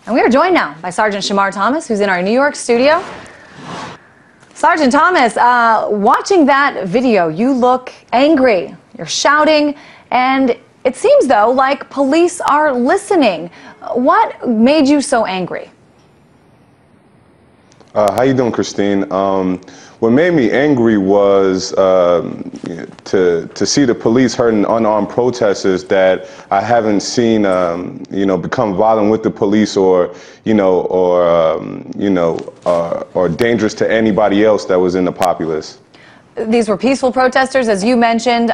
And we are joined now by Sgt Shamar Thomas, who's in our New York studio. Sergeant Thomas, watching that video, you look angry. You're shouting, and it seems, though, like police are listening. What made you so angry? How you doing, Christine? What made me angry was to see the police hurting unarmed protesters that I haven't seen, become violent with the police or dangerous to anybody else that was in the populace. These were peaceful protesters, as you mentioned.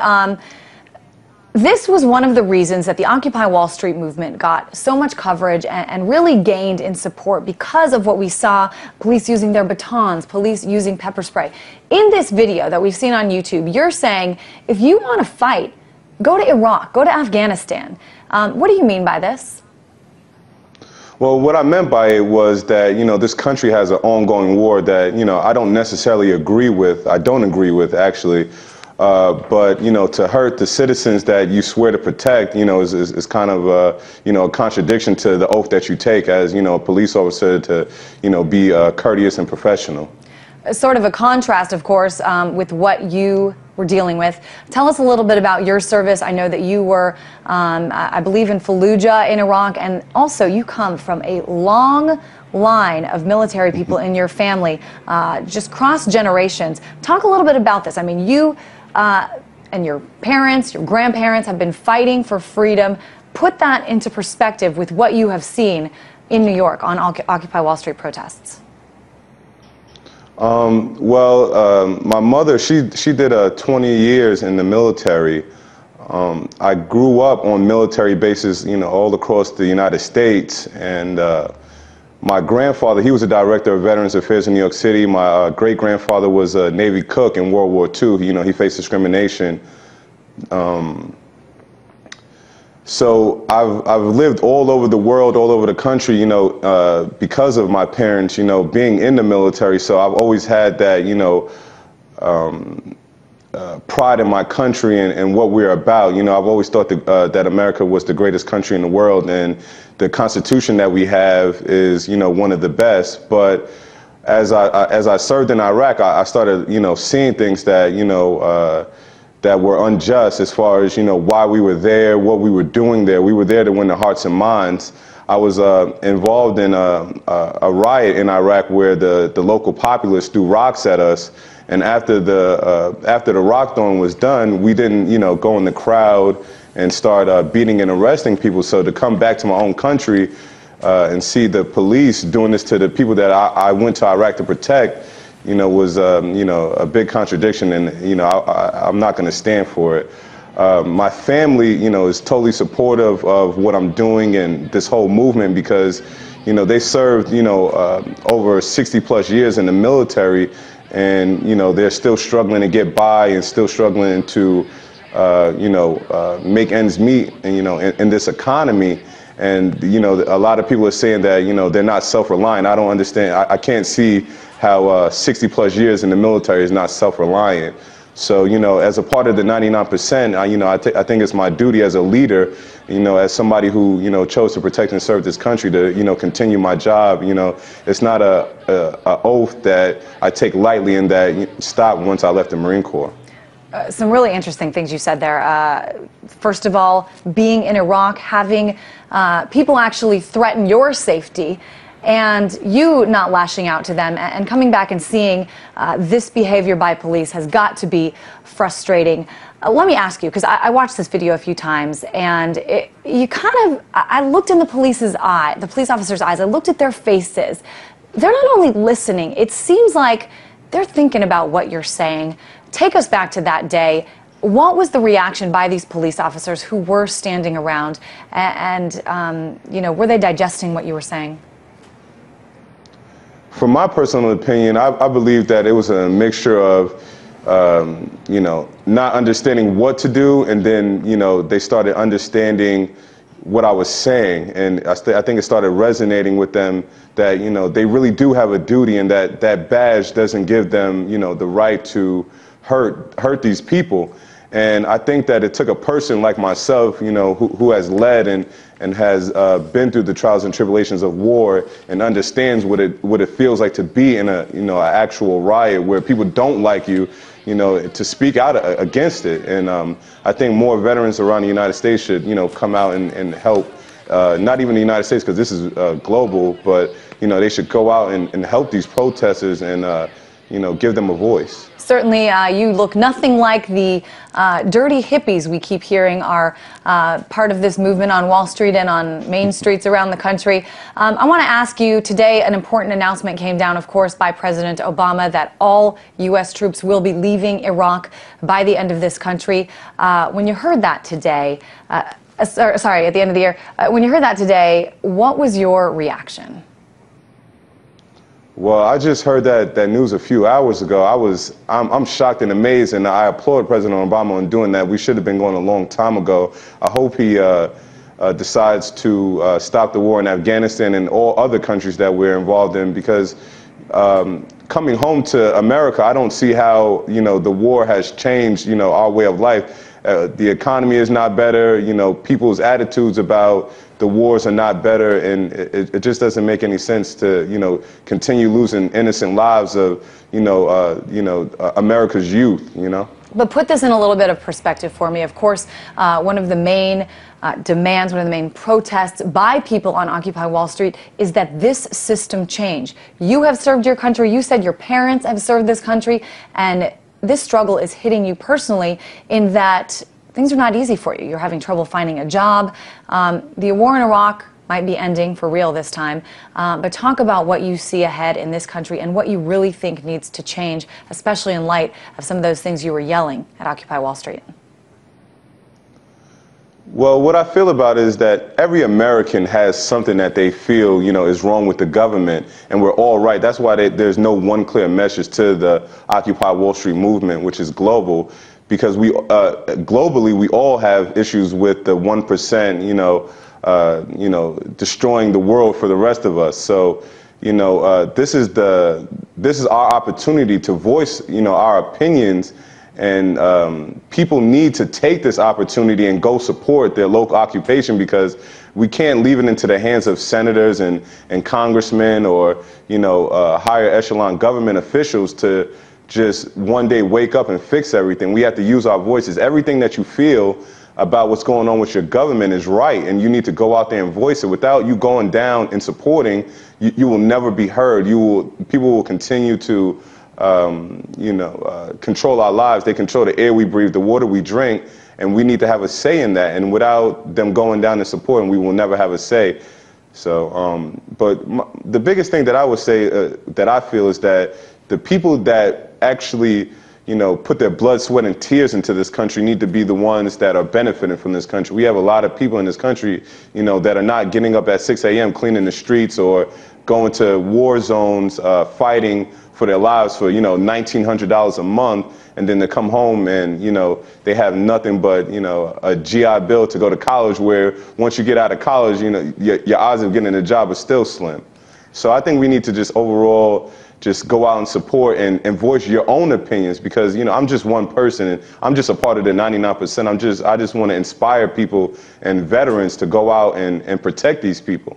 This was one of the reasons that the Occupy Wall Street movement got so much coverage and really gained in support because of what we saw, police using their batons, police using pepper spray. In this video that we've seen on YouTube, you're saying if you want to fight, go to Iraq, go to Afghanistan. What do you mean by this? Well, what I meant by it was that, this country has an ongoing war that, I don't necessarily agree with. I don't agree with, actually. But to hurt the citizens that you swear to protect, is kind of a contradiction to the oath that you take as, a police officer to, be courteous and professional. Sort of a contrast, of course, with what you were dealing with. Tell us a little bit about your service. I know that you were, I believe, in Fallujah in Iraq, and also you come from a long line of military people in your family, just cross generations. Talk a little bit about this. I mean, you and your parents, your grandparents have been fighting for freedom. Put that into perspective with what you have seen in New York on Occupy Wall Street protests. My mother, she did 20 years in the military. I grew up on military bases, all across the United States, and my grandfather, he was a director of Veterans Affairs in New York City. My great-grandfather was a Navy cook in World War II. He faced discrimination. So I've lived all over the world, all over the country, because of my parents, being in the military. So I've always had that, pride in my country and what we're about. I've always thought that America was the greatest country in the world, and the Constitution that we have is, one of the best. But as I served in Iraq, I started, seeing things that, that were unjust as far as, why we were there, what we were doing there. We were there to win the hearts and minds. I was involved in a riot in Iraq where the local populace threw rocks at us. And after the rock throwing was done, we didn't, go in the crowd and start beating and arresting people. So to come back to my own country and see the police doing this to the people that I went to Iraq to protect, was, a big contradiction, and, I'm not going to stand for it. My family, is totally supportive of what I'm doing and this whole movement because, they served, over 60 plus years in the military, and, they're still struggling to get by and still struggling to, make ends meet, and, in this economy. And, a lot of people are saying that, they're not self-reliant. I don't understand. I can't see how 60 plus years in the military is not self-reliant. So, as a part of the 99%, I think it's my duty as a leader, as somebody who, chose to protect and serve this country to, continue my job. It's not a oath that I take lightly and that stopped once I left the Marine Corps. Some really interesting things you said there. First of all, being in Iraq, having people actually threaten your safety, and you not lashing out to them and coming back and seeing this behavior by police has got to be frustrating. Let me ask you, because I watched this video a few times, and I looked in the police officers' eyes, I looked at their faces. They're not only listening, it seems like they're thinking about what you're saying. Take us back to that day. What was the reaction by these police officers who were standing around, and were they digesting what you were saying? From my personal opinion, I believe that it was a mixture of, not understanding what to do, and then, they started understanding what I was saying, and I think it started resonating with them that, they really do have a duty, and that badge doesn't give them, the right to hurt these people. And I think that it took a person like myself, who has led and has been through the trials and tribulations of war and understands what it feels like to be in an actual riot where people don't like you, to speak out against it. And I think more veterans around the United States should, come out and help. Not even the United States, because this is global, but they should go out and help these protesters and give them a voice. Certainly, you look nothing like the dirty hippies we keep hearing are part of this movement on Wall Street and on main streets around the country. I want to ask you, today an important announcement came down, of course, by President Obama that all U.S. troops will be leaving Iraq by the end of this country. When you heard that today, sorry, at the end of the year, when you heard that today, what was your reaction? Well, I just heard that news a few hours ago. I'm shocked and amazed, and I applaud President Obama on doing that. We should have been going a long time ago. I hope he decides to stop the war in Afghanistan and all other countries that we're involved in, because coming home to America, I don't see how the war has changed our way of life. The economy is not better. People's attitudes about the wars are not better, and it just doesn't make any sense to continue losing innocent lives of America's youth. But put this in a little bit of perspective for me. Of course, one of the main demands, one of the main protests by people on Occupy Wall Street is that this system change. You have served your country. You said your parents have served this country, and this struggle is hitting you personally in that things are not easy for you. You're having trouble finding a job. The war in Iraq might be ending for real this time, but talk about what you see ahead in this country and what you really think needs to change, especially in light of some of those things you were yelling at Occupy Wall Street. Well, what I feel about it is that every American has something that they feel, is wrong with the government, and we're all right. That's why there's no one clear message to the Occupy Wall Street movement, which is global, because globally we all have issues with the 1%, destroying the world for the rest of us. So, this is our opportunity to voice, our opinions. And people need to take this opportunity and go support their local occupation, because we can't leave it into the hands of senators and congressmen or, higher echelon government officials to just one day wake up and fix everything. We have to use our voices. Everything that you feel about what's going on with your government is right, and you need to go out there and voice it. Without you going down and supporting, you will never be heard. People will continue to control our lives. They control the air we breathe, the water we drink, and we need to have a say in that. And without them going down and supporting, we will never have a say. So, the biggest thing that I would say that I feel is that the people that actually, put their blood, sweat, and tears into this country need to be the ones that are benefiting from this country. We have a lot of people in this country, that are not getting up at 6 a.m. cleaning the streets or going to war zones, fighting for their lives for, $1,900 a month, and then to come home and, they have nothing but, a GI Bill to go to college, where once you get out of college, your odds of getting a job are still slim. So I think we need to just overall just go out and support and voice your own opinions, because, I'm just one person and I'm just a part of the 99%. I just want to inspire people and veterans to go out and protect these people.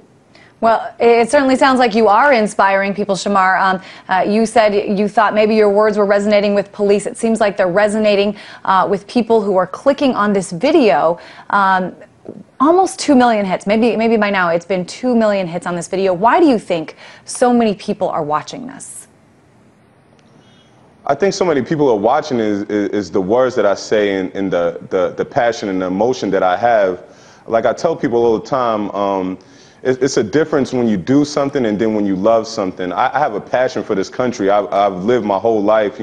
Well, it certainly sounds like you are inspiring people, Shamar. You said you thought maybe your words were resonating with police. It seems like they're resonating with people who are clicking on this video. Almost 2 million hits. Maybe by now it's been 2 million hits on this video. Why do you think so many people are watching this? I think so many people are watching is the words that I say and the passion and the emotion that I have. Like I tell people all the time, it's a difference when you do something and then when you love something. I have a passion for this country. I've lived my whole life,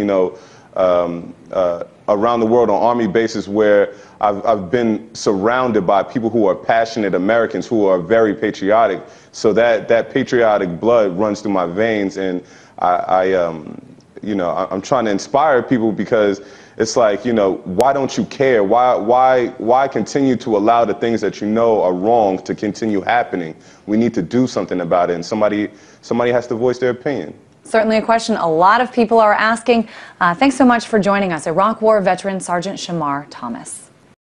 around the world on Army bases, where I've been surrounded by people who are passionate Americans who are very patriotic. So that patriotic blood runs through my veins, and I'm trying to inspire people, because it's like, why don't you care? Why continue to allow the things that are wrong to continue happening? We need to do something about it, and somebody has to voice their opinion. Certainly a question a lot of people are asking. Thanks so much for joining us. Iraq War veteran Sgt Shamar Thomas.